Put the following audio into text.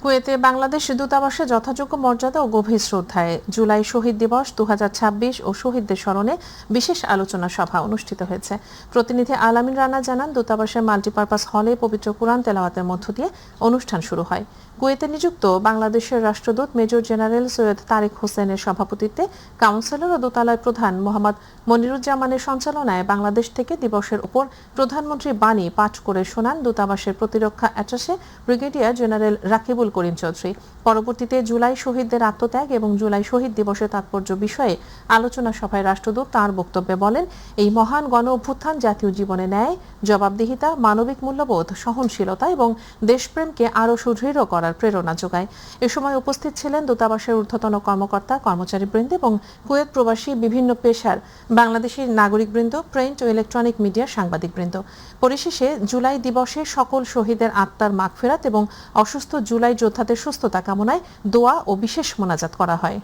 কুয়েতে বাংলাদেশ দূতাবাসে যথাযোগ্য মর্যাদা ও গভীর শ্রদ্ধায় জুলাই শহীদ দিবস 2026 ও শহীদদের স্মরণে বিশেষ আলোচনা সভা অনুষ্ঠিত হয়েছে। প্রতিনিধি আলামিন রানা জানান, দূতাবাসের মাল্টিপারপাস হলে পবিত্র কুরআন তেলাওয়াতের মধ্য দিয়ে অনুষ্ঠান শুরু হয়। কুয়েতে নিযুক্ত বাংলাদেশের রাষ্ট্রদূত মেজর জেনারেল সৈয়দ তারিক হোসেনের সভাপতিত্বে কাউন্সিলর ও দূতালয় প্রধান মোহাম্মদ মনিরুজ্জামানের সঞ্চালনায় বাংলাদেশ থেকে দিবসের উপর প্রধানমন্ত্রী বাণী পাঠ করে শোনান দূতাবাসের প্রতিরক্ষা attaché brigadier general Rakibul Karim Chowdhury. পরবর্তীতে জুলাই শহীদদের আত্মত্যাগ এবং জুলাই শহীদ দিবসের তাৎপর্য বিষয়ে আলোচনা সভায় রাষ্ট্রদূত তাঁর বক্তব্যে বলেন, এই মহান গণ অভ্যুত্থান জাতীয় জীবনে ন্যায়, জবাবদিহিতা, মানবিক মূল্যবোধ, সহনশীলতা এবং দেশপ্রেমকে আরও সুদৃঢ় করার প্রেরণা যোগায়। এ সময় উপস্থিত ছিলেন দূতাবাসের ঊর্ধ্বতন কর্মকর্তা, কর্মচারীবৃন্দ এবং কুয়েত প্রবাসী বিভিন্ন পেশার বাংলাদেশি নাগরিকবৃন্দ, প্রিন্ট ও ইলেকট্রনিক মিডিয়ার সাংবাদিকবৃন্দ। পরিশেষে জুলাই দিবসে সকল শহীদের আত্মার মাগফিরাত এবং অসুস্থ জুলাই যোদ্ধাদের সুস্থতা কামনায় দোয়া ও বিশেষ মোনাজাত করা হয়।